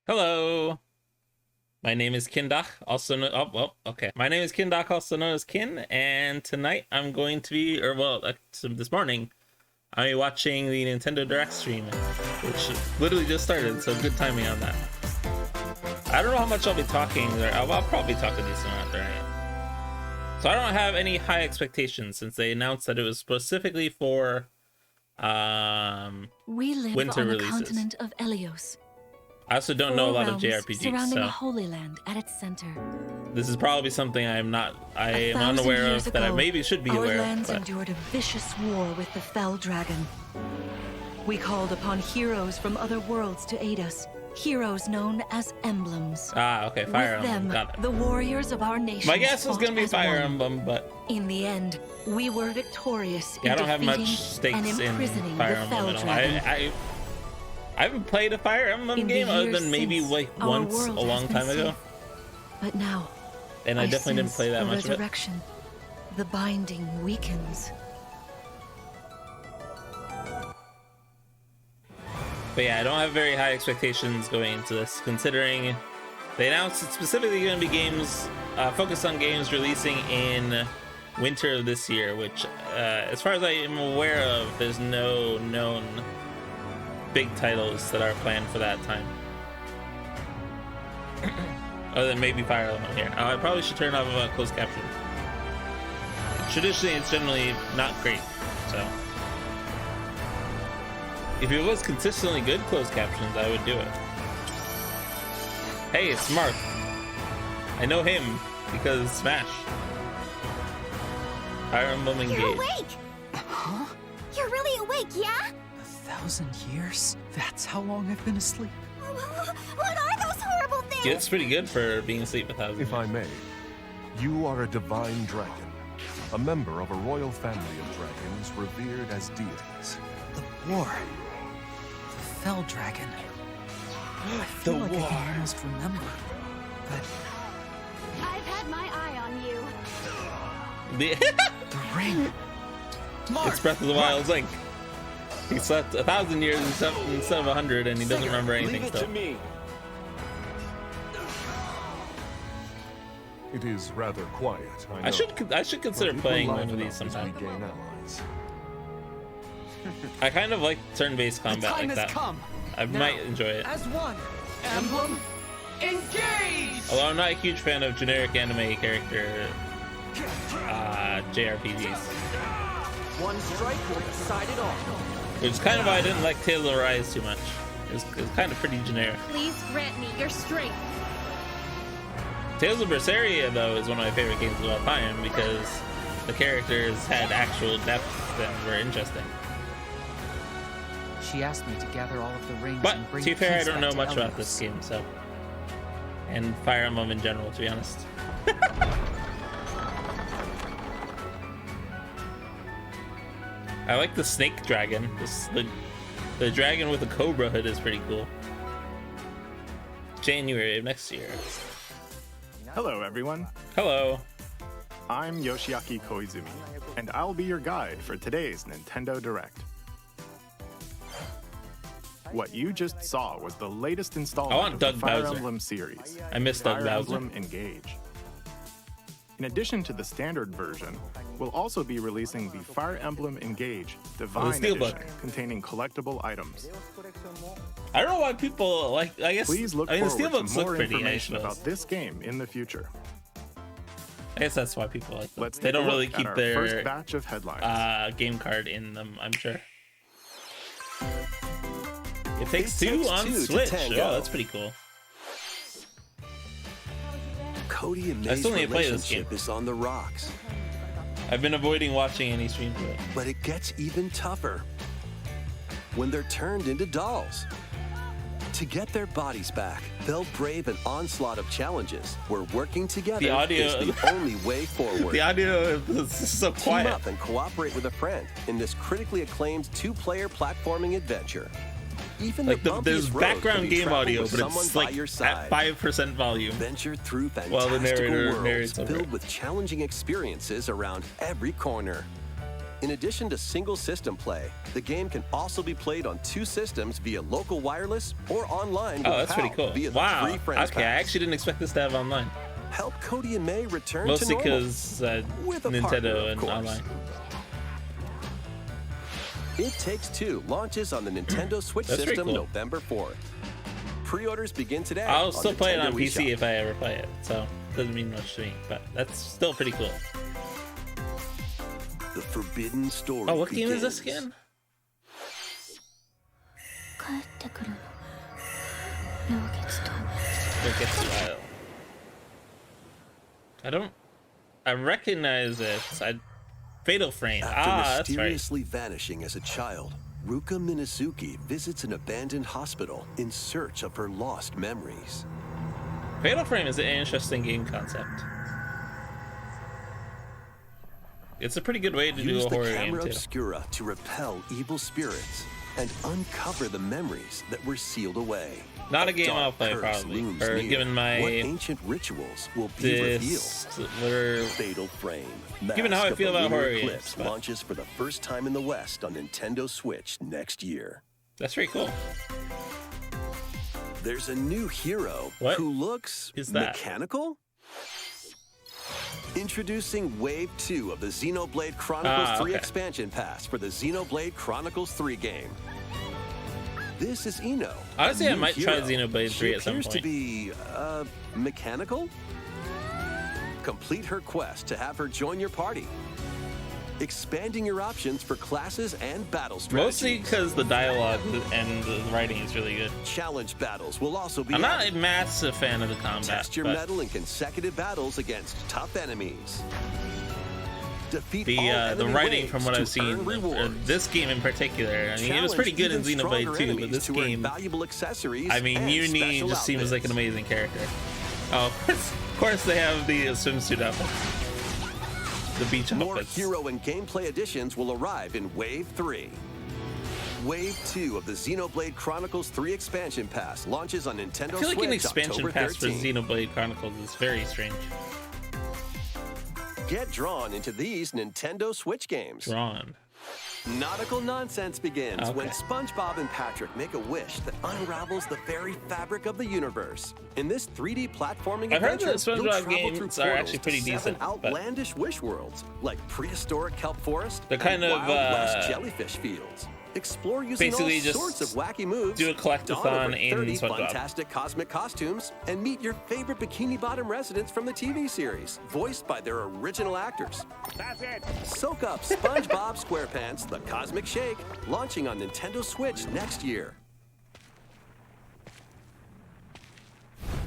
Hello, my name is Kindach, also known. Oh, well, okay. My name is Kindach, also known as Kin, and tonight I'm going to be, this morning, I'll be watching the Nintendo Direct stream, which literally just started, so good timing on that. I don't know how much I'll be talking there. I'll probably talk a decent amount during it. So I don't have any high expectations since they announced that it was specifically for we live winter on the releases. continent of Elios. I also don't know a lot of realms JRPGs, surrounding so a holy land at its center. this is probably something I am 1,000 unaware years of, that I ago, maybe should be our aware of. lands But endured a vicious war with the fell dragon. We called upon heroes from other worlds to aid us, heroes known as emblems. okay, Fire With Emblem, them, got it. the warriors of our nation. My guess was gonna be fought as Fire one. Emblem, but In the end, we were victorious yeah, I in don't have much defeating stakes and in imprisoning Fire the Emblem fell at all. dragon. I haven't played a Fire Emblem In the game other years than maybe since, like our once a world has long been time ago, safe. But now, and I definitely didn't sense play that the much of it. resurrection. The binding weakens. But yeah, I don't have very high expectations going into this, considering they announced it's specifically going to be games focused on games releasing in winter of this year, which as far as I am aware of, there's no known big titles that are planned for that time. Other than maybe Fire Emblem here. I probably should turn off closed caption. Traditionally, it's generally not great, so if it was consistently good closed captions, I would do it. Hey, it's Mark. I know him because Smash. Fire Emblem Engage. You're awake! Huh? You're really awake, yeah? 1,000 years? That's how long I've been asleep. What are those horrible things? Yeah, it's pretty good for being asleep 1,000 If I may, you are a divine dragon, a member of a royal family of dragons revered as deities. The war. The fell dragon. I feel like I can almost remember. But I've had my eye on you. the ring. Mark! It's Breath of the Wild's Link. He slept 1,000 years instead of 100, and he doesn't remember anything still. It is rather quiet, I know. I should consider But it playing will one of liven these up as sometime. we gain allies. I kind of like turn-based The combat time like has that. come. I might enjoy it. As one. Emblem. Engage! Although I'm not a huge fan of generic anime character JRPGs. One strike will decide it all. Which is kind of why I didn't like Tales of Arise too much. It was kind of pretty generic. Please grant me your strength. Tales of Berseria, though, is one of my favorite games of all time because the characters had actual depth and were interesting. She asked me to gather all of the rings But, and to bring be fair, I peace don't back know to much about Elios. this game, so... And Fire Emblem in general, to be honest. I like the snake dragon. The dragon with the cobra hood is pretty cool. January of next year. Hello, everyone. Hello. I'm Yoshiaki Koizumi, and I'll be your guide for today's Nintendo Direct. What you just saw was the latest I installment want of Doug the Fire Bowser. Emblem series, I miss Doug Fire Bowser. Emblem Engage. In addition to the standard version, we'll also be releasing the Fire Emblem Engage Divine Steelbook. Edition, containing collectible items. I don't know why people like. I guess. Please look I mean, the forward to steelbooks look more pretty. I information suppose. about this game in the future. I guess that's why people like them. Let's They take a don't really look at keep our their first batch of headlines. game card in them, I'm sure. It takes two on two to Switch. tango. Oh, that's pretty cool. Cody and I May's still need to play this relationship game. is on the rocks, I've been avoiding watching any streams of it. but it gets even tougher when they're turned into dolls. To get their bodies back, they'll brave an onslaught of challenges where working together The audio- is the only way forward. The audio is so Team quiet. up and cooperate with a friend in this critically acclaimed two-player platforming adventure. Even Like the there's bumpiest road can background be game traveled audio, with but someone it's by like your at side. 5% volume. Venture through While the fantastical narrator worlds narrates over filled it. with challenging experiences around every corner. In addition to single system play, the game can also be played on 2 systems via local wireless or online. Oh, that's pretty cool. Via the Wow. free Friends Okay, I Pass. actually didn't expect this to have online. Help Cody and May return Mostly to normal. because With a partner, Nintendo of and course. online. It Takes Two launches on the Nintendo Switch That's pretty system cool. November 4th. Pre-orders begin today. I'll still play it on Nintendo PC eShop. if I ever play it, so it doesn't mean much to me, but that's still pretty cool. The Forbidden Story. Oh, what game is begins. this again? 帰ってくるの老月と It gets wild. I recognize it. Fatal Frame. After That's right. mysteriously vanishing as a child, Ruka Minazuki visits an abandoned hospital in search of her lost memories. Fatal Frame is an interesting game concept. It's a pretty good way to do Use a the horror game camera too. obscura to repel evil spirits and uncover the memories that were sealed away. Not a game I'll Dark play curse probably, looms or near. given What my ancient rituals will be revealed? this, Fatal Frame. Given how I Mask of feel the about Lunar horror games, Eclipse but- launches for the first time in the West on Nintendo Switch next year. that's pretty cool. There's a new hero What who looks is that? mechanical. Introducing Wave 2 of the Xenoblade Chronicles 3 okay. expansion pass for the Xenoblade Chronicles 3 game. This is Ino. a Honestly, I new might try hero. Xenoblade 3 She at some appears to point. be mechanical. Complete her quest to have her join your party, expanding your options for classes and battle strategies. Mostly because the dialogue and the writing is really good. Challenge battles will also be I'm not added. a massive fan of the combat, Test your but mettle in consecutive battles against tough enemies. Defeat all the enemy writing waves from what to I've seen, earn rewards. this game in particular, I mean, it was Challenge pretty good in even Xenoblade stronger 2, but enemies this to earn game, valuable accessories I mean, and Uni special just seems like an outfits. amazing character. Oh, of course they have the swimsuit outfits. The beach More outfits. hero and gameplay additions will arrive in Wave 3. Wave 2 of the Xenoblade Chronicles 3 expansion pass launches on Nintendo I feel like Switch an expansion October pass for 13th. Xenoblade Chronicles is very strange. Get drawn into these Nintendo Switch games. Drawn. Nautical nonsense begins when Okay. SpongeBob and Patrick make a wish that unravels the very fabric of the universe. In this 3D platforming I've heard adventure, that SpongeBob you'll travel games through are portals actually pretty to 7 decent, but- outlandish wish worlds, like prehistoric kelp forest They're kind and of, Wild West jellyfish fields. Explore using basically all just sorts of wacky moves. do a collectathon don over in 30 SpongeBob. fantastic cosmic costumes and meet your favorite Bikini Bottom residents from the TV series, voiced by their original actors. That's it. Soak up SpongeBob SquarePants: The Cosmic Shake, launching on Nintendo Switch next year.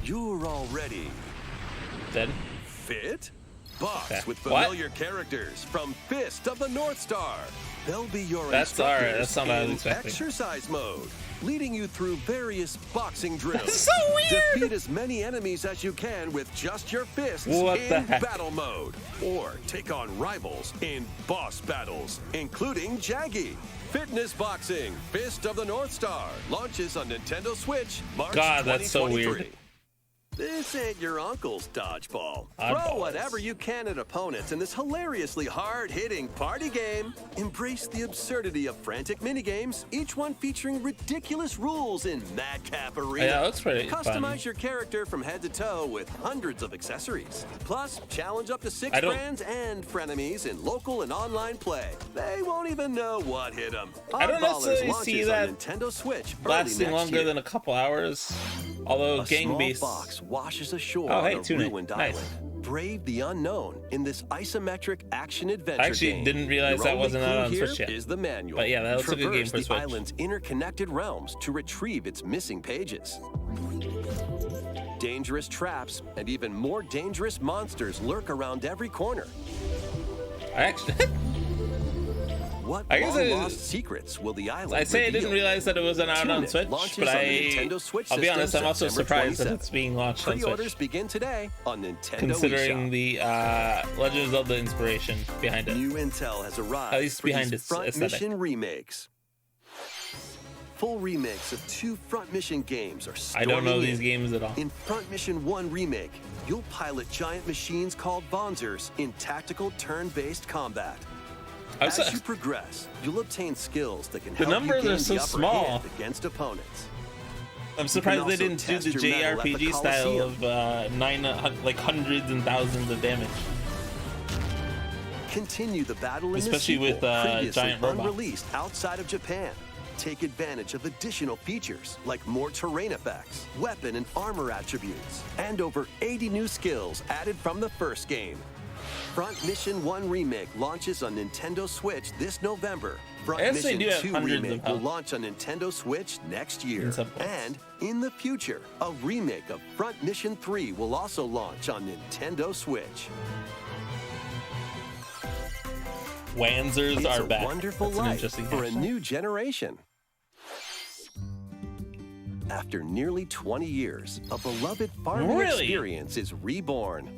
You're already Dead? fit? Box Okay. with What? familiar characters from Fist of the North Star. They'll be your That's all right. instructors That's not what I was in expecting. exercise mode, leading you through various boxing drills. That's so weird! Defeat as many enemies as you can with just your fists What the in heck? battle mode. Or take on rivals in boss battles, including Jaggy. Fitness Boxing, Fist of the North Star, launches on Nintendo Switch March God, that's so 2023. weird. This ain't your uncle's dodgeball. Oddballs. Throw whatever you can at opponents in this hilariously hard-hitting party game. Embrace the absurdity of frantic minigames, each one featuring ridiculous rules in Madcap Arena. Yeah, it looks pretty Customize fun. your character from head to toe with hundreds of accessories. Plus, challenge up to 6 I don't- friends and frenemies in local and online play. They won't even know what hit them. I don't necessarily see that Nintendo Switch early lasting next longer year. than a couple hours. Although A gang small based. box washes ashore Oh, hey, on a tune in. ruined Nice. island. Brave the unknown in this isometric action adventure I actually game. didn't realize Your that only wasn't out clue on here Switch yet. is the manual. But yeah, that looks like a good game Traverse for the Switch. island's interconnected realms to retrieve its missing pages. Dangerous traps and even more dangerous monsters lurk around every corner. I actually. What I guess long-lost secrets will the island I say I didn't reveal? realize that it wasn't out Tune on It Switch, launches but on the Nintendo Switch I'll be system honest, I'm also September surprised that 27th. it's being launched on Pre-orders Switch, begin today on Nintendo considering eShop. the Legend of Zelda inspiration behind it. New intel has arrived At least for behind these its front aesthetic. mission remakes. Full remakes of 2 front mission games are I storming don't know in. these games at all. In Front Mission 1 Remake, you'll pilot giant machines called Bonzers in tactical turn-based combat. As you progress, you'll obtain skills that can The help numbers you gain are so the upper small. hand against opponents. I'm surprised they also didn't do test the your metal at the JRPG style Coliseum. of like hundreds and thousands of damage. Continue the battle in Especially the sequel, with, previously giant robots. unreleased outside of Japan. Take advantage of additional features like more terrain effects, weapon and armor attributes, and over 80 new skills added from the first game. Front Mission 1 Remake launches on Nintendo Switch this November. Front I guess they Mission do have 2 hundreds of Remake will health. launch on Nintendo Switch next year. In some points. And in the future, a remake of Front Mission 3 will also launch on Nintendo Switch. Wanzers It's are a back. wonderful That's an life interesting for a hashtag. new generation. After nearly 20 years, a beloved farming Really? experience is reborn.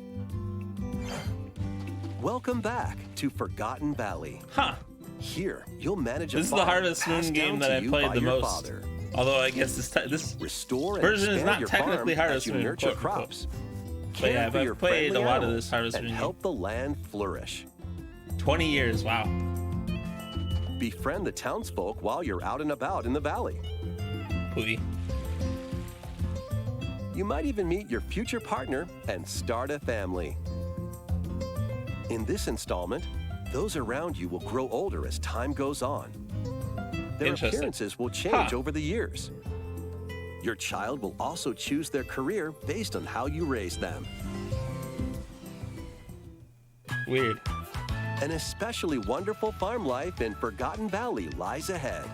Welcome back to Forgotten Valley. Huh. Here, you'll manage a This is the farm Harvest Moon passed game down that to I you played by the your most. father. Although I guess this Restore and version is expand not your technically farm Harvest as you Moon, nurture quote, unquote. crops. But yeah, Care for I've your played friendly a lot of animals this Harvest and Moon help the land flourish. 20 years, wow. Befriend the townsfolk while you're out and about in the valley. Pooey. You might even meet your future partner and start a family. In this installment, those around you will grow older as time goes on. Their Interesting. appearances will change Huh. over the years. Your child will also choose their career based on how you raise them. Weird. An especially wonderful farm life in Forgotten Valley lies ahead.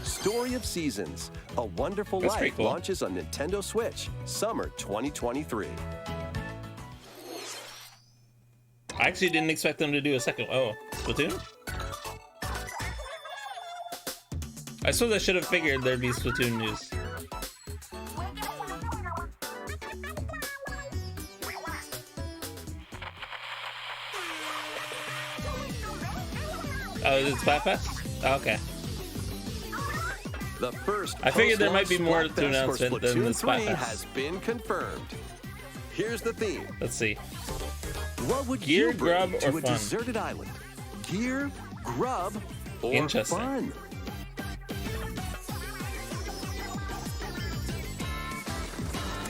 Story of Seasons, A Wonderful That's pretty Life cool. launches on Nintendo Switch, summer 2023. I actually didn't expect them to do a second. Oh, Splatoon? I suppose I should have figured there'd be Splatoon news. Oh, is it Splatfest? Oh, okay. The first I figured there might be more post-launch to announce Splatfest for than the Splatoon 3 Splatfest. has been confirmed. Here's the theme. Let's see. What would Gear, you bring grub, to or a fun? deserted island? Gear, grub, or Interesting. fun?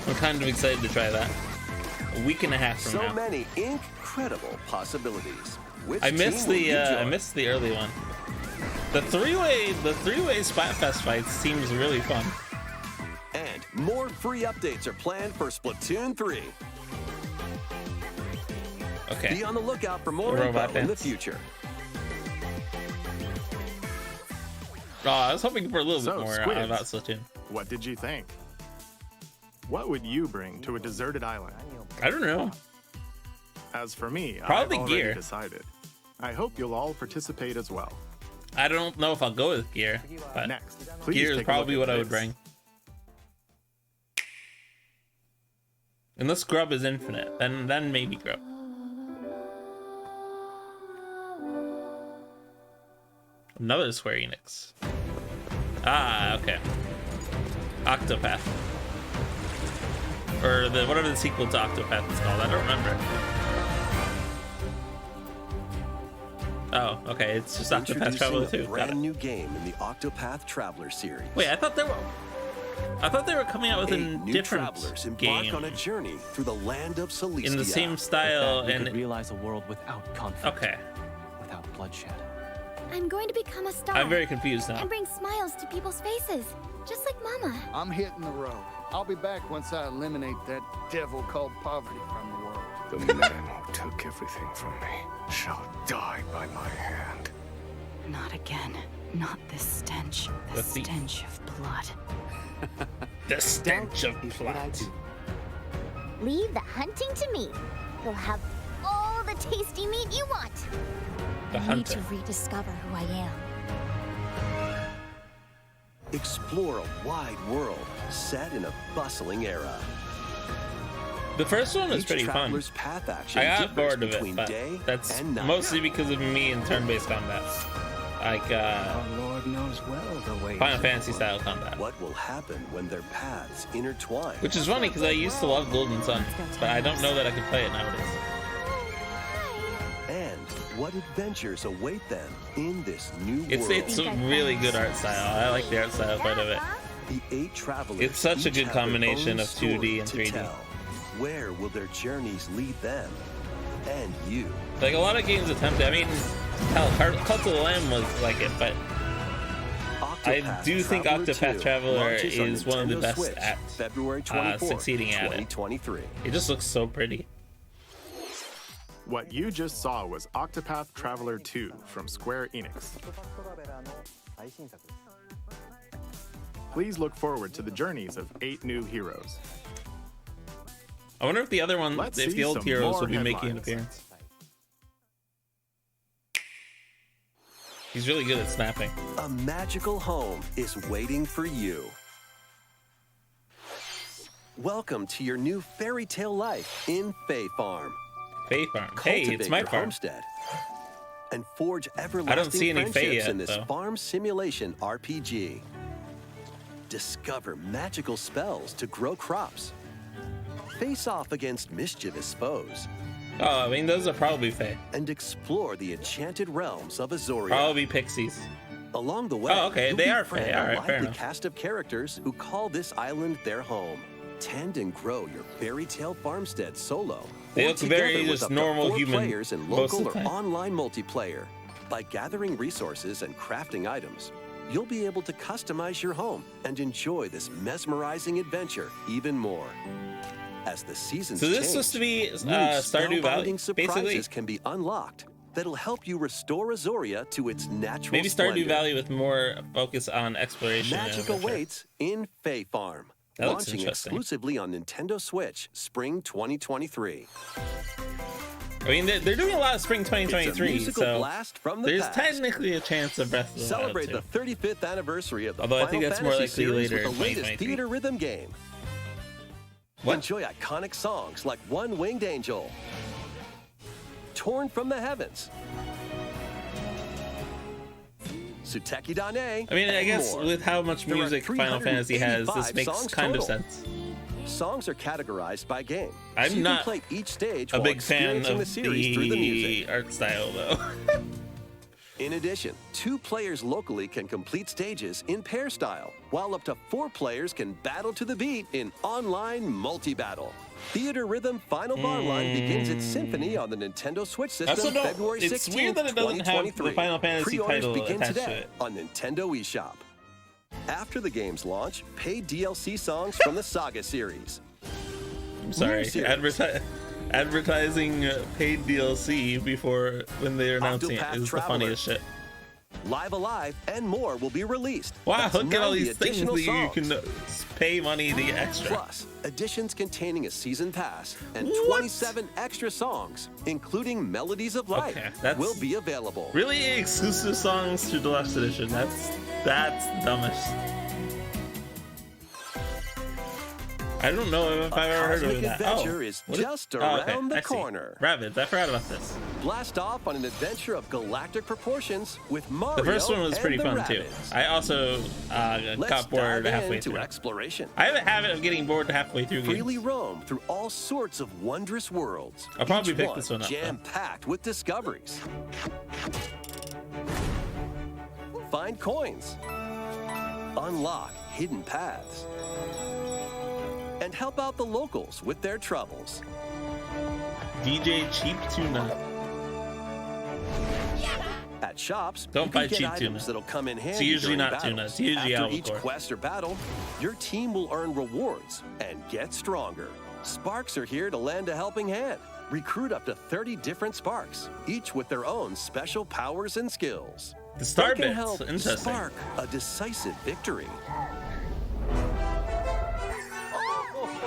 I'm kind of excited to try that. A week and a half from So now. many incredible possibilities. Which I missed team will the you I join? missed the early one. The three-way Splatfest fights seems really fun. And more free updates are planned for Splatoon 3. Okay. Be on the lookout for more Robot info in the dance. future. Oh, I was hoping for a little So, bit more Squids. about Splatoon. What did you think? What would you bring to a deserted island? I don't know. As for me, Probably I've already gear. decided. I hope you'll all participate as well. I don't know if I'll go with gear, but Next, please gear is take a probably look what at I would this. bring. Unless grub is infinite, then maybe grub. Another Square Enix. Ah, okay. Octopath. Or the whatever the sequel to Octopath is called. I don't remember. Oh, okay. It's just Octopath Traveler 2. Introducing a Got it. brand new game in the Octopath Traveler series. Wait, I thought they were coming out with a New different travelers embark game on a journey through the land of Celestia. in the same style we could and realize a world without conflict, okay. without bloodshed. I'm going to become a star. I'm very confused now. And bring smiles to people's faces, just like Mama. I'm hitting the road. I'll be back once I eliminate that devil called poverty from the world. The man who took everything from me shall die by my hand. Not again. Not this stench. The The thief. stench of blood. The stench of Is what I plot. do. Leave the hunting to me. You'll have all the tasty meat you want. The I need to hunter. rediscover who I am. Explore a wide world set in a bustling era. The first one was Each pretty fun. traveler's path action I got differs bored of it, between but day that's and night. mostly because of me and turn-based combat. like Our Lord knows well the way. Final Fantasy style combat. What will happen when their paths intertwine? Which is funny because I used to love Golden Sun, but I don't know that I could play it nowadays. And what adventures await them in this new world? It's a really good art style. I like the art style quite a bit. The 8 travelers. It's such a each good have their combination own of 2D story and to 3D. tell. Where will their journeys lead them? And you. Like a lot of games attempt it. I mean, hell, Cult of the Lamb was like it, but I do think Octopath Traveler is one of the best Switch, at February 24th, succeeding at it. 2023. It just looks so pretty. What you just saw was Octopath Traveler 2 from Square Enix. Please look forward to the journeys of 8 new heroes. I wonder if the other one, Let's if see the old some heroes more will be making an headlines. appearance. He's really good at snapping. A magical home is waiting for you. Welcome to your new fairy tale life in Fae Farm. Fae Farm. Hey, Cultivate it's my your farm. homestead and forge see everlasting any Fae friendships yet, in this though. farm simulation RPG. Discover magical spells to grow crops. Face off against mischievous foes Oh, I mean, those are probably Fae. and explore the enchanted realms of Azoria. Probably pixies. Along the way, Oh, okay, you'll they are befriend Fae. a All right, fair lively enough. cast of characters who call this island their home. Tend and grow your fairy tale farmstead solo. They or look very together with just up to normal 4 human players in most of local the or time. online multiplayer. By gathering resources and crafting items, you'll be able to customize your home and enjoy this mesmerizing adventure even more. As the seasons So this change, is supposed to be new Stardew Valley, spellbinding surprises basically. can be unlocked that'll help you restore Azoria to its natural Maybe Stardew splendor. Valley with more focus on exploration. and Magic adventure. awaits in Fae Farm. That looks Launching interesting. exclusively on Nintendo Switch, spring 2023. I mean, they're doing a lot of spring It's a 2023, musical so blast from the there's past. technically a chance of Breath of the Celebrate Wild the too. 35th anniversary of the Although I Final think that's more Fantasy likely series later with in the latest 2023. theater rhythm game. What? Enjoy iconic songs like One Winged Angel, Torn from the Heavens, Suteki Dane. I mean, I and guess more. with how much There are music Final Fantasy has, this 385 makes songs kind of total. sense. Songs are categorized by game. I'm so you not can play each stage A while big fan experiencing of the series through the music. the art style, though. In addition, 2 players locally can complete stages in pair style, while up to 4 players can battle to the beat in online multi-battle. Theater Rhythm Final Bar Line begins its symphony on the Nintendo Switch system Also, no, February 16th, it's weird that it doesn't have the 2023. Final Fantasy Pre-orders title begin attached to today it. on Nintendo eShop. After the game's launch, paid DLC songs from the Saga series. I'm sorry, series. advertising paid DLC before when they're announcing it Octopath is the Traveler. funniest shit. Live Alive and more will be released. Wow, That's look at all 90 these things additional that you songs. can pay money to get extra. Plus, editions containing a season pass and What? 27 extra songs, including Melodies of Life, Okay, that's- will be available. Really exclusive songs to Deluxe Edition. That's dumbest. I don't know if I've ever heard of Cosmic that. Adventure is what just oh, around the I see. corner. Rabbids, I forgot about this. Blast off on an adventure of galactic proportions with Mario The first one was and pretty the fun too. Rabbids. I also Let's got bored dive halfway into through. exploration. I have a habit of getting bored halfway through Freely games. roam through all sorts of wondrous worlds. I'll probably each pick this one up, though. Jam-packed with discoveries. Find coins. Unlock hidden paths. And help out the locals with their troubles. DJ Cheap Tuna. At shops, Don't you can buy get cheap items tuna. that'll come in handy It's usually during not tuna. battles. It's usually After each albacore. quest or battle, your team will earn rewards and get stronger. Sparks are here to lend a helping hand. Recruit up to 30 different Sparks, each with their own special powers and skills. The star They can bits. help Interesting. spark a decisive victory.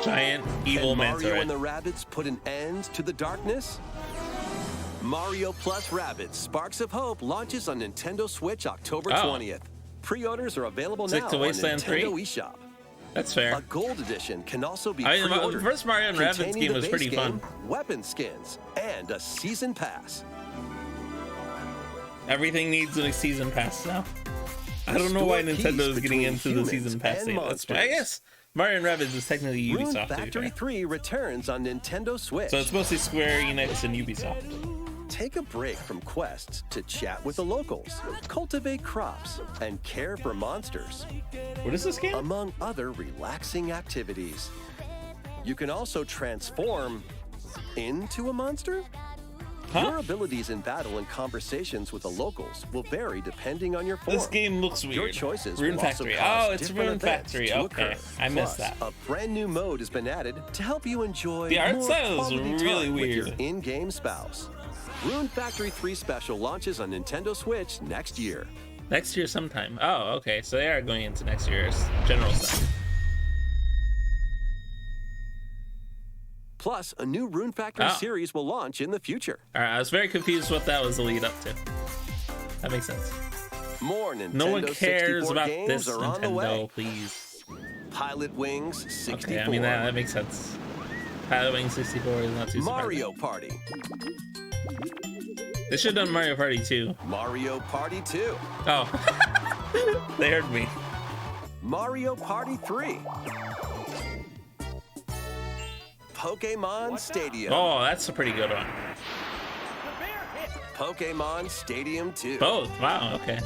Giant evil Can manta Mario ray. and the Rabbids put an end to the darkness? Mario plus Rabbids Sparks of Hope launches on Nintendo Switch October Oh. 20th. Pre-orders are available Stick now to on Wasteland Nintendo 3? eShop. That's fair. A gold edition can also be I mean, the pre-ordered. first Mario and Rabbids containing game the was pretty base fun. game, weapon skins, and a season pass. Everything needs a season pass now. I don't know Restore why peace Nintendo is getting between into the humans season pass and thing. That's why. I monsters. guess Mario and Rabbids is technically Rune Ubisoft. Factory 3 returns on Nintendo Switch. So it's mostly Square Enix and Ubisoft. Take a break from quests to chat with the locals, cultivate crops, and care for monsters, What is this game? among other relaxing activities. You can also transform into a monster? Your abilities in battle and conversations with the locals will vary depending on your form. This game looks weird. Your choices Rune will Factory. also cause Oh, it's different Rune events Factory. to Okay, occur. I missed Plus, that. a brand new mode has been added to help you enjoy The art more style is quality really time with your weird. in-game spouse. Rune Factory 3 Special launches on Nintendo Switch next year. Next year sometime. Oh, okay. So they are going into next year's general stuff. Plus, a new Rune Factory series will launch in the future. All right, I was very confused what that was the lead up to. That makes sense. More Nintendo No one cares 64 about games this, are on the way. Nintendo, please. Pilot Wings 64. Okay, I mean, that makes sense. Pilot Wing 64 is not too surprising. Mario Party. They should have done Mario Party 2. Mario Party 2. Oh. They heard me. Mario Party 3. Pokemon Stadium. Oh, that's a pretty good one. Pokemon Stadium 2. Both. Wow, okay.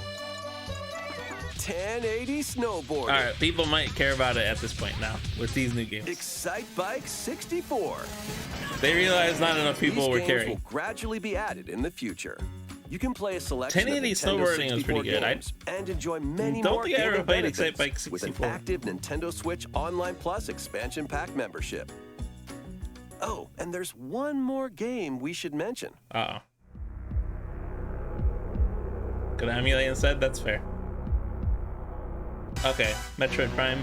1080 snowboarding. All right, people might care about it at this point now with these new games. Excite Bike 64. They realize not enough people These were games caring. will gradually be added in the future. You can play a selection 1080 of Nintendo snowboarding is 64 pretty good. games and enjoy many don't more think I ever gaming played benefits Excite Bike with an 64. active Nintendo Switch Online Plus expansion pack membership. Oh, and there's one more game we should mention. Uh-oh. Gonna emulate instead? That's fair. Okay, Metroid Prime.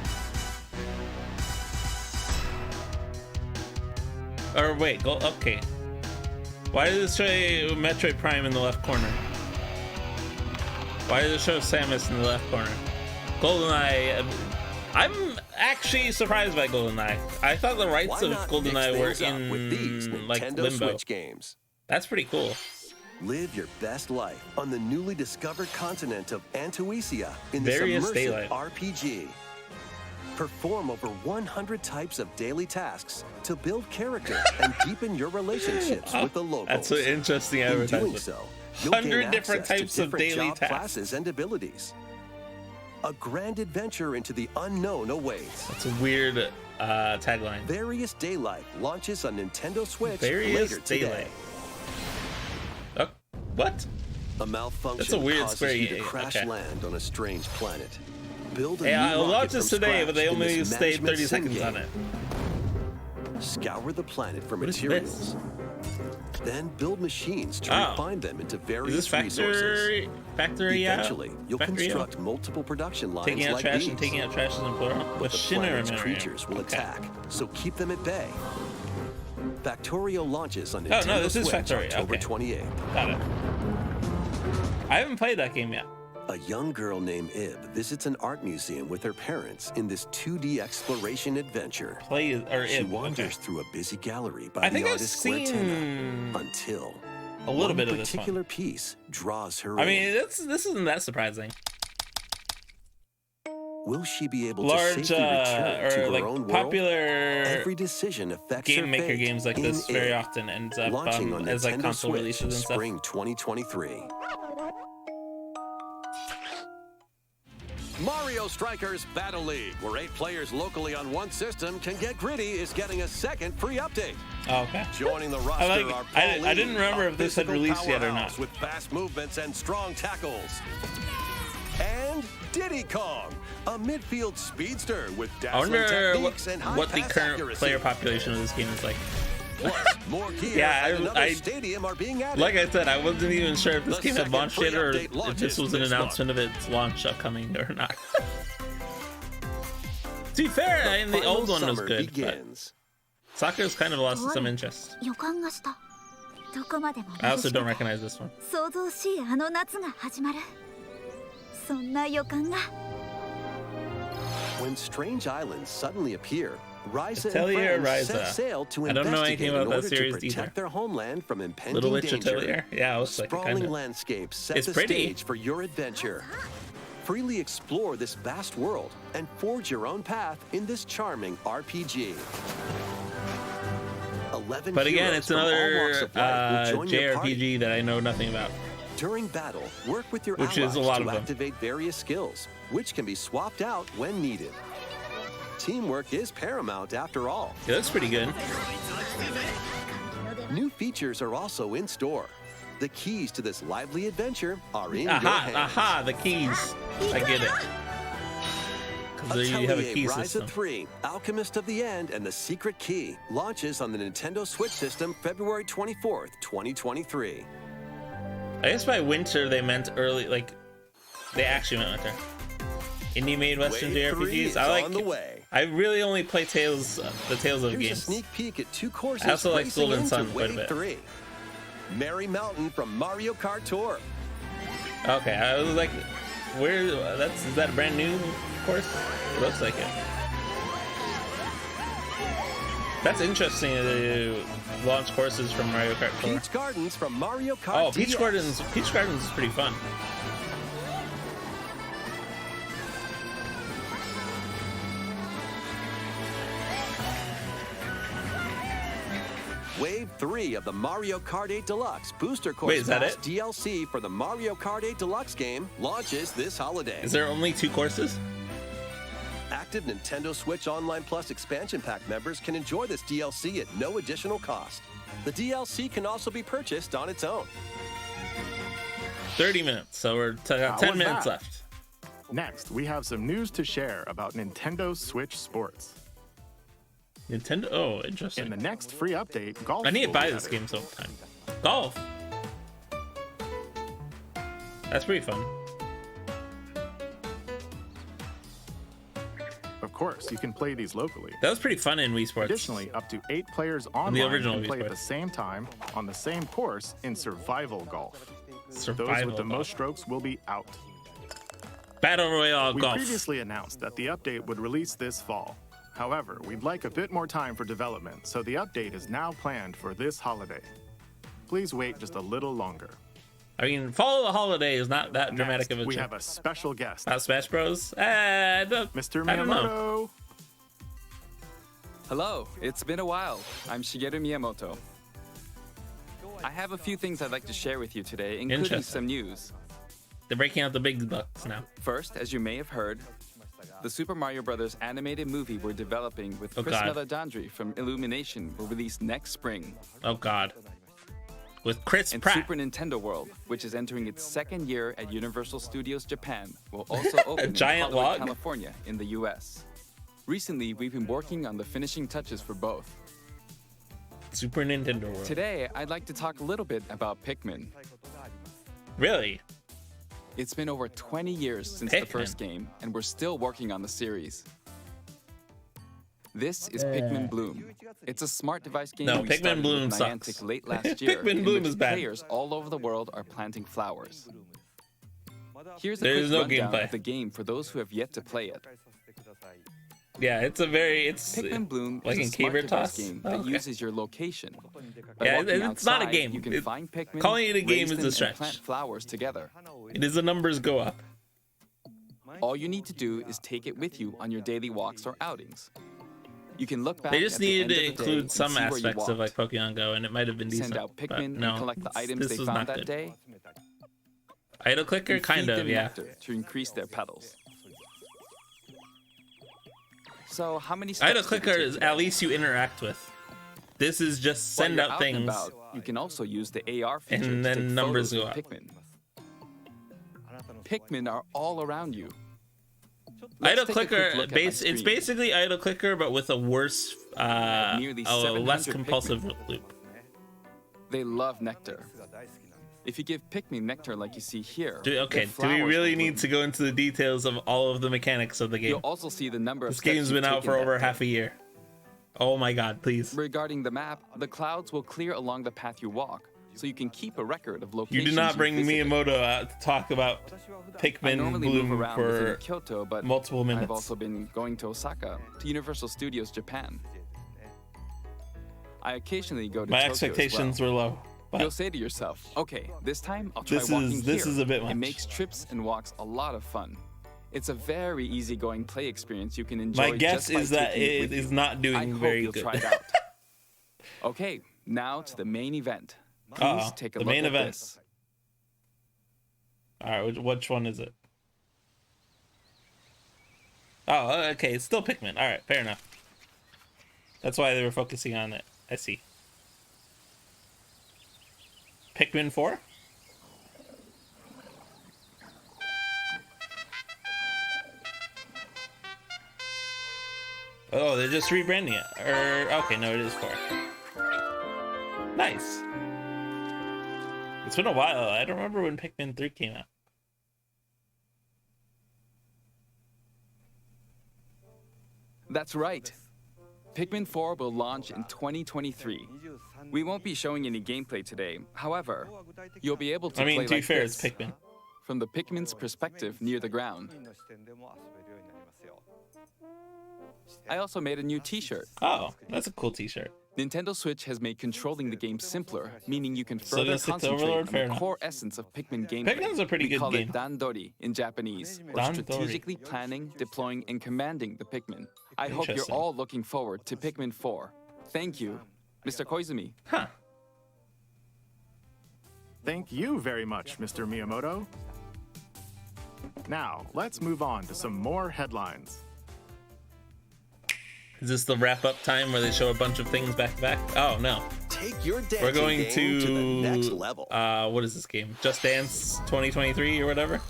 Or wait, go. Okay. Why does it show Metroid Prime in the left corner? Why does it show Samus in the left corner? GoldenEye. I'm actually surprised by GoldenEye. I thought the rights of GoldenEye were in with these like Nintendo limbo. Switch games. That's pretty cool. Live your best life on the newly discovered continent of Antuisia in this Various immersive Daylight. RPG. Perform over 100 types of daily tasks to build character and deepen your relationships with the locals. That's an interesting In doing advertisement. so, you'll gain 100 different access to types of different daily job tasks. classes and abilities. A grand adventure into the unknown awaits. That's a weird tagline. Various Daylight launches on Nintendo Switch Various later today. Daylight. Oh, what? A malfunction That's a weird causes Square you to Enix. crash Okay. land on a strange planet. Build a Hey, new I rocket launched this from today, scratch but they in only this stayed management 30 sim seconds on game. it. Scour the planet for What is materials. Then build machines to Oh. refine them into Is various this resources. factory out? Eventually, you'll construct multiple production lines Taking out like trash these. and taking out trash is in plural. But the Machinery. planet's creatures will attack, so keep them at bay. Factorio launches on Oh, Nintendo no, this is Switch Factorio, October okay. 28th. Got it. I haven't played that game yet. A young girl named Ib visits an art museum with her parents in this 2D exploration adventure. She Ib, wanders through a busy gallery by I the think I've artist seen Squartena until a little one bit of this one. particular piece draws her I in. mean, this isn't that surprising. Will she be able Large, to safely return to or her like own world? popular Every decision affects her game maker fate games like in this very Ib. often ends up Launching on as like Nintendo console Switch releases and stuff. spring 2023. Mario Strikers Battle League, where 8 players locally on one system can get gritty, is getting a second free update. Oh, okay. Joining the roster I like it. are I Paul didn't Lee, remember a if this had physical released yet or powerhouse not. with fast movements and strong tackles. And Diddy Kong, a midfield speedster with I dazzling wonder techniques and high what the pass current accuracy. player population of this game is like. Plus, more gear Yeah, and another I- stadium are being added. Like I said, I wasn't even sure if this The game had second launched yet or free update if launches this was an this announcement of its launch upcoming or not. To be fair, the final old one was summer good, begins. but Soccer's kind of lost some interest. 予感がしたどこまでも I also 眩し don't くて recognize this one. 想像しいあの夏が始まるそんな予感が When strange islands suddenly appear, Ryza Atelier and friends Ryza. set sail to I don't know investigate anything in about that order to series protect either. their homeland from impending Little Witch danger. Atelier? Yeah, I was like, Sprawling kind of. landscapes set It's the pretty. stage for your adventure. Freely explore this vast world and forge your own path in this charming RPG. 11 But again, heroes it's from all another walks of life will join your party. JRPG that I know nothing about. During battle, work with your Which allies is a lot to of them. activate various skills, which can be swapped out when needed. Teamwork is paramount after all. It looks pretty good. New features are also in store. The keys to this lively adventure are in your hands. Aha, the keys. I get it. Because you have a key Ryza system. 3, Alchemist of the End, and the Secret Key launches on the Nintendo Switch system February 24th, 2023. I guess by winter they meant early, like, they actually meant winter. Indie made Western Wave 3 JRPGs. is I like. on the way. I really only play Tales, the Tales of Here's a games. sneak peek at 2 courses I also like racing Golden into Sun quite a Wave bit. 3. Merry Mountain from Mario Kart Tour. Okay, I was like, where? Is that a brand new course? It looks like it. That's interesting to launch courses from Mario Kart Tour. Peach Gardens from Mario Kart Oh, Peach DS. Gardens. Peach Gardens is pretty fun. Wave 3 of the Mario Kart 8 Deluxe Booster Course Wait, is that Pass it? DLC for the Mario Kart 8 Deluxe game launches this holiday. Is there only 2 courses? Active Nintendo Switch Online Plus expansion pack members can enjoy this DLC at no additional cost. The DLC can also be purchased on its own. 30 minutes, so we're got 10 was minutes that? left. Next, we have some news to share about Nintendo Switch Sports. Nintendo. Oh, interesting. In the next free update, golf. I need to will buy be this added. game sometime. Golf. That's pretty fun. Of course, you can play these locally. That was pretty fun in Wii Sports. Additionally, up to 8 players online original can Wii play at Sports. the same time on the same course in survival golf. Survival Those with the golf. most strokes will be out. Battle Royale We golf. previously announced that the update would release this fall. However, we'd like a bit more time for development, so the update is now planned for this holiday. Please wait just a little longer. I mean, Follow the Holiday is not that dramatic of a we change. have a special guest, About Smash Bros. Mr. I don't know. Miyamoto. Hello, it's been a while. I'm Shigeru Miyamoto. I have a few things I'd like to share with you today, including Interesting. some news. They're breaking out the big bucks now. First, as you may have heard, the Super Mario Bros. Animated movie we're developing with Oh, Chris God. Meledandri from Illumination will release next spring. Oh God. With Chris And Pratt. Super Nintendo World, which is entering its second year at Universal Studios Japan, will also open giant in Hollywood, log? California, in the US. Recently, we've been working on the finishing touches for both. Super Nintendo World. Today, I'd like to talk a little bit about Pikmin. Really? It's been over 20 years since Pikmin. the first game, and we're still working on the series. This is Pikmin Bloom. It's a smart device game No, we Pikmin started Bloom with sucks. Niantic late last year, Pikmin in Bloom which is bad. players all over the world are planting flowers. Here's a There quick is no rundown gameplay. of the game for those who have yet to play it. Yeah, it's Pikmin Bloom like is in a smart Caber device Toss. game Oh, that okay. uses your location. By Yeah, walking it's not a outside, game. You can find Pikmin, Calling it a game raise is a them, and stretch. plant flowers together. It is the numbers go up. All you need to do is take it with you on your daily walks or outings. You can look back They just at the needed end to of the day include and some see where you aspects of like walked. Pokemon Go, and it might have been decent. Send out but Pikmin no, and collect the items this they was found not that good. day. Idle clicker, And kind feed of, them yeah. nectar to increase their petals. So how many Idle steps did clicker you is take at today? least you interact with. This is just While send you're out and things. about, you can also use the AR feature And to then take numbers photos go of up. Pikmin. Pikmin are all around you. Idle Let's take a quick clicker, look at my it's screen. basically idle clicker, but with a worse, Nearly a less 700 compulsive Pikmin. loop. They love nectar. If you give Pikmin nectar like you see here, Okay, their do we flowers really will need bloom. to go into the details of all of the mechanics of the game? You'll also see the number of This steps game's you've been out taken for that over day. half a year. Oh my God, please. Regarding the map, the clouds will clear along the path you walk, so you can keep a record of You locations. do not bring visited. Miyamoto out to talk about I Pikmin normally move Bloom around within for Kyoto, but multiple minutes. I've also been going to Osaka, to Universal Studios Japan. I occasionally go to My Tokyo expectations as well. were low. But You'll say to yourself, okay, this time I'll try This walking is- this here. is a bit It much. makes trips and walks a lot of fun. It's a very easygoing play experience you can enjoy. my guess just by is that taking it it with is you. not I doing hope very you'll good. try it out. Okay, now to the main event. Please Uh-oh, take a the look main at event. this. All right, which one is it? Oh, okay, it's still Pikmin. All right, fair enough. That's why they were focusing on it. I see. Pikmin 4? Oh, they're just rebranding it. Okay, no, it is 4. Nice. It's been a while. I don't remember when Pikmin 3 came out. That's right. Pikmin 4 will launch in 2023. We won't be showing any gameplay today. However, you'll be able to I mean, play to be like fair, this, it's Pikmin. from the Pikmin's perspective near the ground. I also made a new t-shirt. Oh, that's a cool t-shirt. Nintendo Switch has made controlling the game simpler, meaning you can So further gonna stick to concentrate Overlord? on Fair the enough. core essence of Pikmin gameplay. Pikmin's a pretty we good call game. it dandori in Japanese, or Dandori. strategically planning, deploying, and commanding the Pikmin. I hope you're Interesting. all looking forward to Pikmin 4. Thank you, Mr. Koizumi. Huh. Thank you very much, Mr. Miyamoto. Now, let's move on to some more headlines. Is this the wrap-up time where they show a bunch of things back to back? Oh, no. Take your dancing We're going game to the next level. what is this game? Just Dance 2023 or whatever?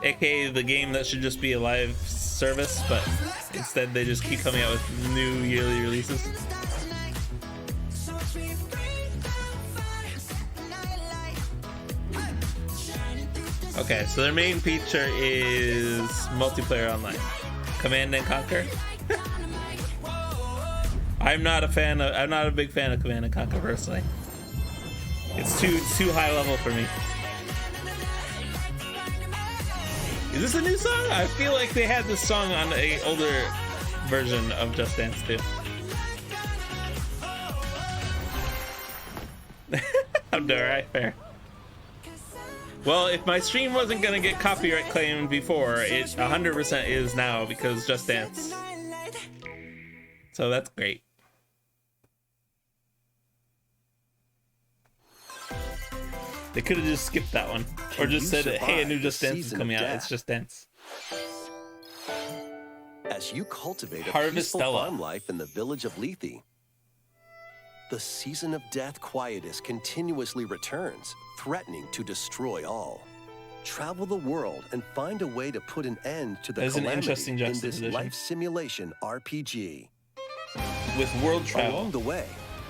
AKA the game that should just be a live service, but instead they just keep coming out with new yearly releases. Okay, so their main feature is multiplayer online. Command and Conquer. I'm not a big fan of Command and Conquer personally. It's too high level for me. Is this a new song? I feel like they had this song on a older version of Just Dance 2. How dare I? Fair. Well, if my stream wasn't gonna get copyright claimed before, it 100% is now because Just Dance. So that's great. They could have just skipped that one, or Can just you said, "Hey, a new survive Just the Dance is season coming of out. It's death? Just Dance." As you cultivate a Harvest peaceful Stella. farm life in the village of Lethe, the season of death quietus continuously returns, threatening to destroy all. Travel the world and find a way to put an end to the That's an calamity interesting in this juxtaposition. life simulation RPG. With world travel. Along the way,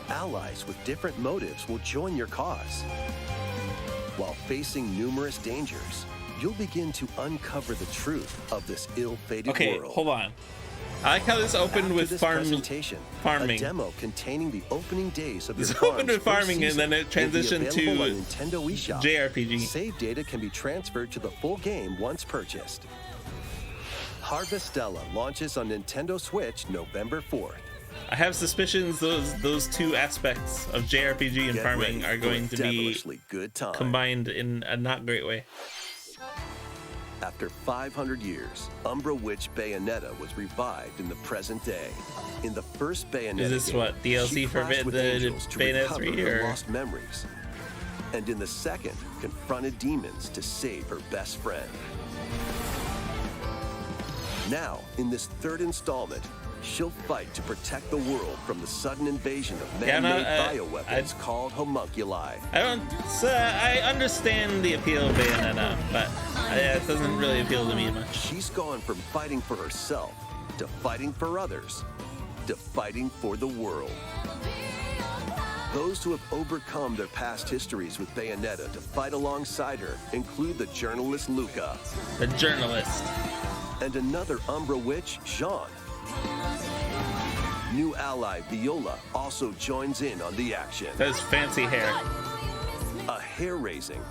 allies with different motives will join your cause. While facing numerous dangers, you'll begin to uncover the truth of this ill-fated Okay, world. hold on. I like how this opened After with this farming. a demo containing the opening days of This your opened with farm's first farming and then it season will be transitioned available to on Nintendo eShop. JRPG. Save data can be transferred to the full game once purchased. Harvestella launches on Nintendo Switch November 4th. I have suspicions those two aspects of JRPG and Get farming ready are for going a to be devilishly good time. combined in a not great way. After 500 years, Umbra Witch Bayonetta was revived in the present day. In the first Bayonetta Is this game, what, DLC she for clashed with the angels to Bayonetta recover 3 her or? lost memories. And in the second, confronted demons to save her best friend. Now, in this third installment, she'll fight to protect the world from the sudden invasion of Yeah, man-made no, bioweapons called homunculi. I understand the appeal of Bayonetta, but it doesn't really appeal to me much. She's gone from fighting for herself to fighting for others to fighting for the world. Those who have overcome their past histories with Bayonetta to fight alongside her include the journalist Luca. The journalist. And another Umbra witch, Jean. New ally Viola also joins in on the action. That's fancy hair. A hair-raising,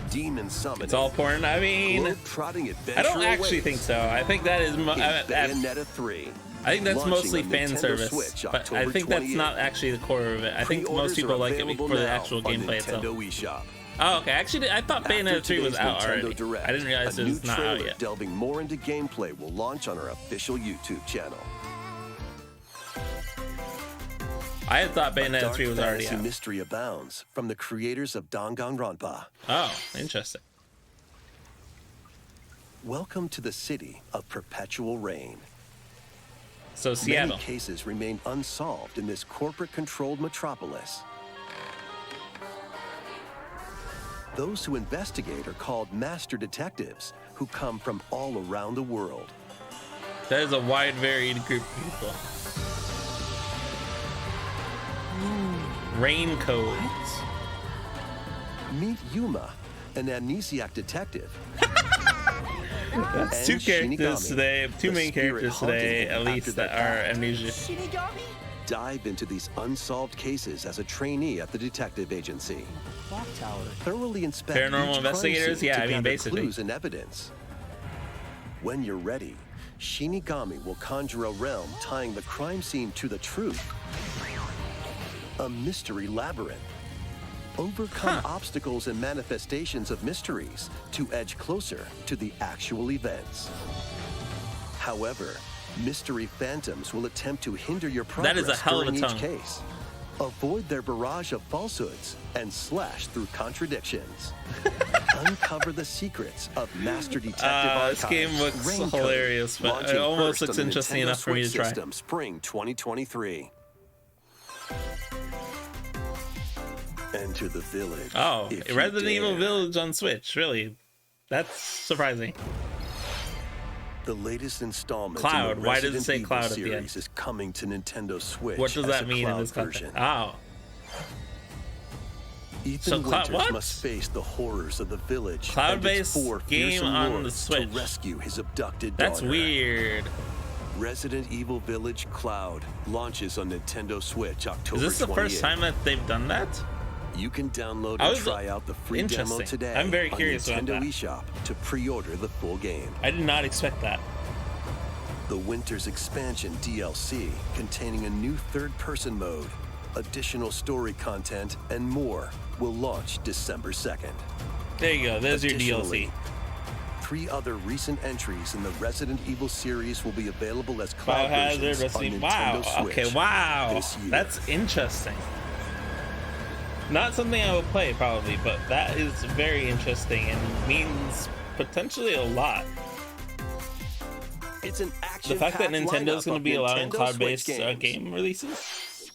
demon summoning. It's all porn. I mean, trotting adventure I don't actually think so. I think that is Bayonetta 3. I think that's launching mostly on fan Nintendo service, Switch, but I October think that's 28th. not actually the core of it. I think most Pre-orders people are like it available for the now actual on gameplay itself. Nintendo eShop. Oh, okay. Actually, I thought After Bayonetta 3 was today's out Nintendo already. Direct, I didn't realize a it new was not out trailer yet. delving more into gameplay will launch on our official YouTube channel. I had thought A Bayonetta dark 3 was already fantasy out. mystery abounds from the creators of Danganronpa. Oh, interesting. Welcome to the city of perpetual rain. So Seattle. Many cases remain unsolved in this corporate-controlled metropolis. Those who investigate are called master detectives, who come from all around the world. That is a wide, varied group of people. Raincoats. Meet Yuma, an amnesiac detective. That's And two characters Shinigami, today, two the main spirit characters haunting today, him at after least, their that are pact. amnesia. Dive into these unsolved cases as a trainee at the detective agency. Clock tower. Thoroughly inspect Paranormal each crime investigators? scene Yeah, to I mean, gather basically. clues and evidence. When you're ready, Shinigami will conjure a realm tying the crime scene to the truth. A mystery labyrinth. Overcome obstacles and manifestations of mysteries to edge closer to the actual events. However, mystery phantoms will attempt to hinder your progress That is a hell of a during each tongue. case. Avoid their barrage of falsehoods and slash through contradictions. Uncover the secrets of Master Detective Archives. This game looks Raincoat, hilarious, but launching it almost first looks on the interesting Nintendo enough for me to Switch try. System, Spring 2023. Enter the village. Oh, if you Resident Evil dare. Village on Switch, really? That's surprising. The latest installment Cloud, in the why does it Resident say Evil Cloud at the series end? is coming to Nintendo Switch. What does as that a mean in cloud this context? version. Oh, Ethan So Cloud- Winters what? must face the horrors of the village Cloud-based and its 4 game fearsome on the lords Switch. to rescue his abducted that's daughter. weird. Resident Evil Village Cloud launches on Nintendo Switch October Is this the 28th. first time that they've done that? You can download I and was- try out the free demo Interesting. today I'm very on curious about Nintendo that. eShop to pre-order the full game. I did not expect that. The Winter's Expansion DLC, containing a new third-person mode, additional story content, and more, will launch December 2nd. There you go. There's your Additionally, DLC. 3 other recent entries in the Resident Evil series will be available as cloud Biohazard, versions on Resident Nintendo Wow. Switch Okay, wow. this year. That's interesting. Not something I would play probably, but that is very interesting and means potentially a lot. It's an The fact that action-packed Nintendo's lineup going to of be allowing Nintendo cloud-based Switch game releases.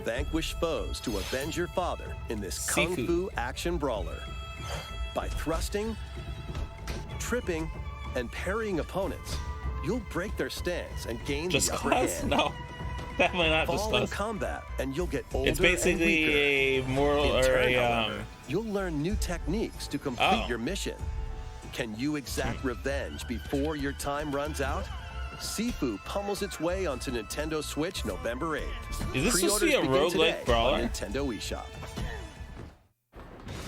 Vanquish foes to avenge your father in this kung Sifu. fu action brawler. By thrusting, tripping, and parrying opponents, you'll break their stance and gain Just the upper Cause? hand. No, definitely not Just Fall in Cause. combat, and you'll get older It's basically and weaker. a moral In or turn, a however, you'll learn new techniques to complete Oh. your mission. Can you exact revenge before your time runs out? Sifu pummels its way onto Nintendo Switch November 8th. Is this supposed to be a Pre-orders begin roguelike today brawler? on Nintendo eShop.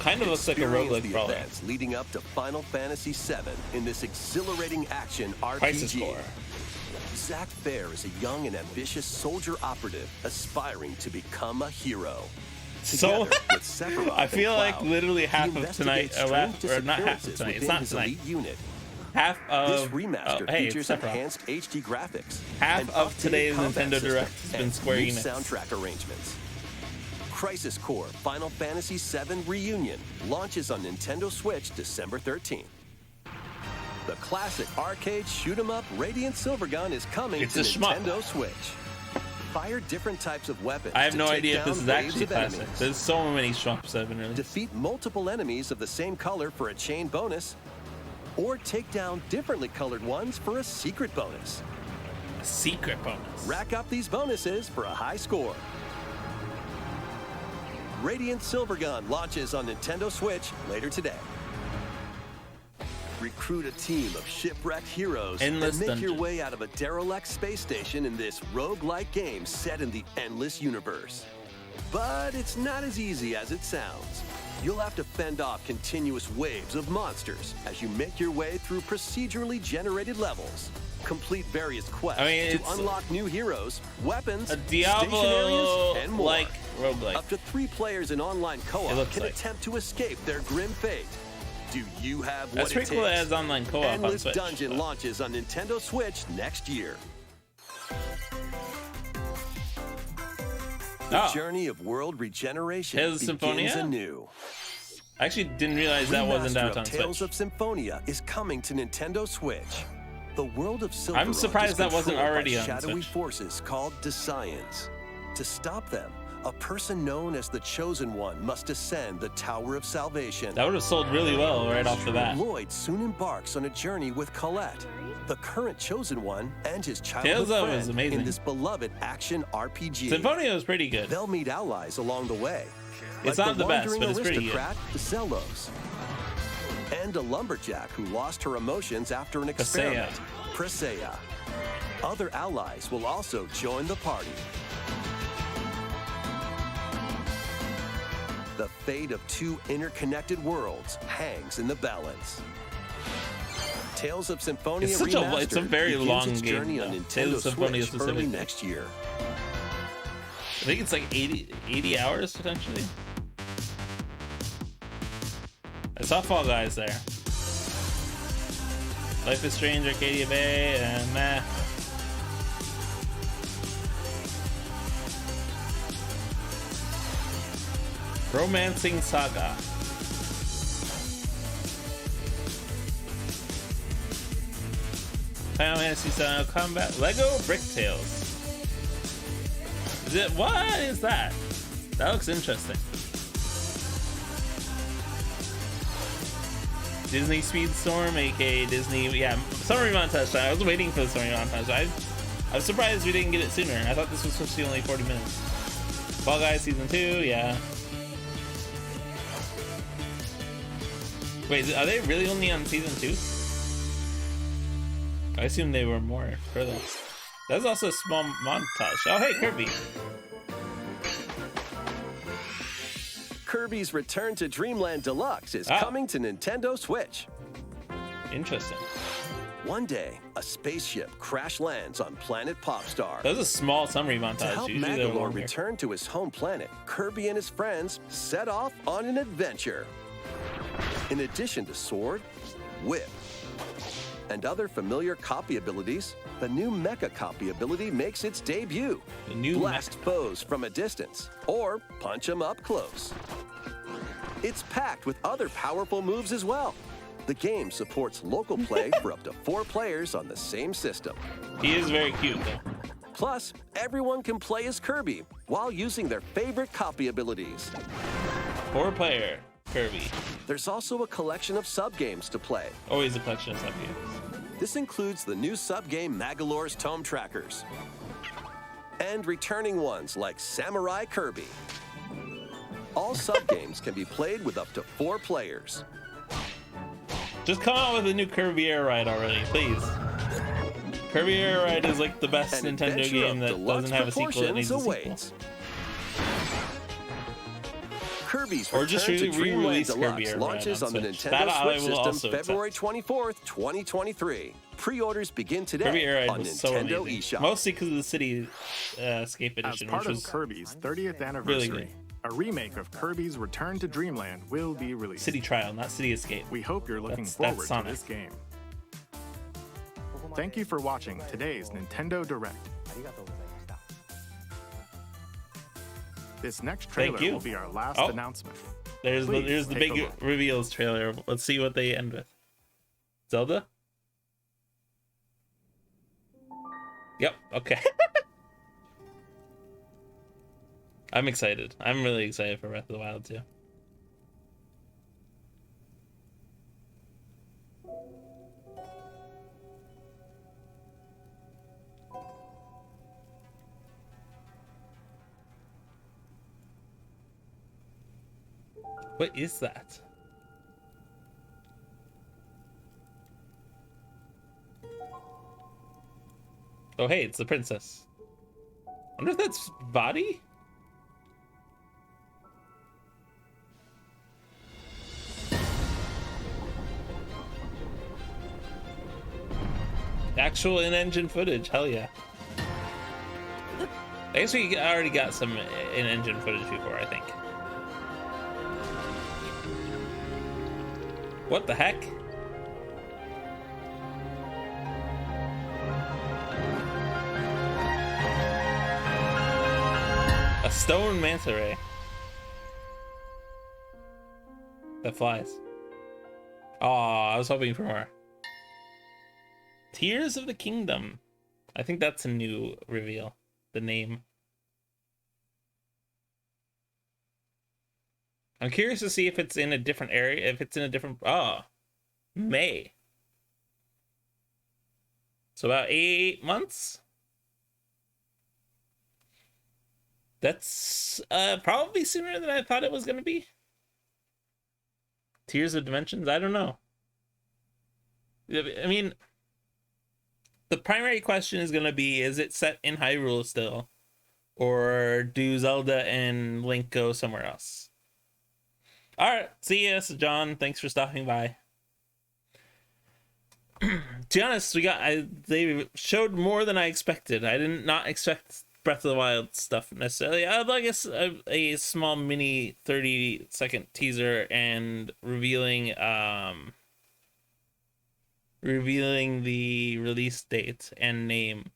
kind of looks like a Experience roguelike the brawler. events leading up to Final Fantasy VII in this exhilarating action Crisis RPG. Core. Zack Fair is a young and ambitious soldier operative aspiring to become a hero. So Together with Sephiroth I feel and like Cloud, literally he half of tonight, investigates strange or not half of disappearances tonight. It's within not his tonight. elite unit. Half of This remaster hey, features it's Sephiroth. enhanced HD graphics. Half and of updated today's combat Nintendo Direct system has been and Square new Enix. soundtrack arrangements. Crisis Core Final Fantasy VII Reunion launches on Nintendo Switch December 13th. The classic arcade shoot-'em-up Radiant Silvergun is coming It's to a shmup. Nintendo Switch. Fire different types of weapons. I have to no take idea if this down is waves actually of classic. enemies. There's so many shmups that have been released. Defeat multiple enemies of the same color for a chain bonus, or take down differently colored ones for a secret bonus. Secret bonus. Rack up these bonuses for a high score. Radiant Silvergun launches on Nintendo Switch later today. Recruit a team of shipwrecked heroes Endless and make dungeon. your way out of a derelict space station in this roguelike game set in the endless universe. But it's not as easy as it sounds. You'll have to fend off continuous waves of monsters as you make your way through procedurally generated levels. Complete various quests to unlock new heroes, weapons, a station areas, and more. Diablo-like roguelike. Up to 3 players in online co-op can attempt to escape their grim fate. Do you have what That's it pretty cool. It takes? has online co-op on Endless Switch. Dungeon launches on Nintendo Switch next year. The journey of world regeneration Tales of begins Symphonia? anew. I actually didn't realize that wasn't Remaster out of on Tales Switch. of Symphonia is coming to Nintendo Switch. The world of Silverrun I'm surprised is that wasn't controlled already by on shadowy Switch. forces called Decians. To stop them, a person known as the Chosen One must ascend the Tower of Salvation. That would have sold really well right off the bat. Lloyd soon embarks on a journey with Colette, the current Chosen One, and his childhood Tales of friend was amazing. in this beloved action RPG. Symphonia was pretty good. They'll meet allies along the way. It's like not the best, wandering but it's pretty good. aristocrat, Zelos, and a lumberjack who lost her emotions after an experiment, Presea. Other allies will also join the party. The fate of 2 interconnected worlds hangs in the balance. Tales of Symphonia It's Remastered a very begins long its game, journey on though. Nintendo Tales of Symphonia Switch early specifically. next year. I think it's like 80 hours potentially. I saw Fall Guys there. Life is Strange, Arcadia Bay, and meh. Romancing Saga. Final Fantasy style combat. Lego Brick Tales. Is it? What is that? That looks interesting. Disney Speedstorm, aka Disney. Yeah, summary montage time. I was waiting for the summary montage. I'm surprised we didn't get it sooner. I thought this was supposed to be only 40 minutes. Fall Guys Season 2, yeah. Wait, are they really only on Season 2? I assume they were more further. That's also a small montage. Oh, hey, Kirby. Kirby's Return to Dreamland Deluxe is coming to Nintendo Switch. Interesting. One day, a spaceship crash lands on planet Popstar. That was a small summary montage. To help Usually they're Magolor longer. return to his home planet, Kirby and his friends set off on an adventure. In addition to sword, whip, and other familiar copy abilities, the new Mecha copy ability makes its debut. The new Blast foes from a distance, or punch them up close. It's packed with other powerful moves as well. The game supports local play for up to 4 players on the same system. He is very cute, though. Plus, everyone can play as Kirby while using their favorite copy abilities. 4-player Kirby. There's also a collection of sub-games to play. Always a collection of sub-games. This includes the new sub-game Magolor's Tome Trackers, and returning ones like Samurai Kirby. All sub-games can be played with up to 4 players. Just come out with a new Kirby Air Ride already, please. Kirby Air Ride is like the best An Nintendo adventure game of that deluxe doesn't have a sequel that needs a sequel. awaits. Kirby's Or just Return to Dreamland re-release Kirby Deluxe Air Ride launches on on the Switch. Nintendo That I Switch will system also February 24th, 2023. Pre-orders begin Kirby today Air Ride on was so Nintendo amazing. eShop. Mostly because of the City Escape As Edition, part which of was Kirby's 30th really anniversary, good. a remake of Kirby's Return to Dreamland will be released. City Trial, not City Escape. We hope you're looking That's forward to Sonic. this game. Thank you for watching today's Nintendo Direct. This next Thank trailer you. will be our last Oh. announcement. There's Please the take a big look. reveals trailer. Let's see what they end with. Zelda? Yep, okay. I'm excited. I'm really excited for Breath of the Wild too. What is that? Oh, hey, it's the princess. I wonder if that's body? Actual in-engine footage, hell yeah. I guess we already got some in-engine footage before, I think. What the heck? A stone manta ray that flies. Oh, I was hoping for more. Tears of the Kingdom. I think that's a new reveal. The name. I'm curious to see if it's in a different area. If it's in a different. Oh, May. So about 8 months. That's probably sooner than I thought it was going to be. Tears of Dimensions? I don't know. I mean, the primary question is going to be, is it set in Hyrule still? Or do Zelda and Link go somewhere else? Alright, see ya, John. Thanks for stopping by. To be honest, they showed more than I expected. I did not expect Breath of the Wild stuff necessarily. I guess a small mini 30-second teaser and revealing the release date and name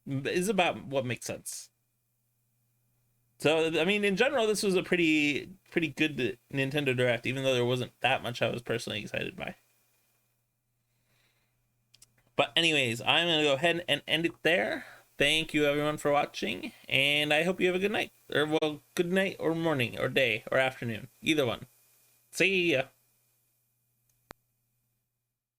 is about what makes sense. So I mean, in general, this was a pretty good Nintendo Direct, even though there wasn't that much I was personally excited by. But anyways, I'm gonna go ahead and end it there. Thank you everyone for watching, and I hope you have a good night. Or well, good night or morning or day or afternoon. Either one. See ya.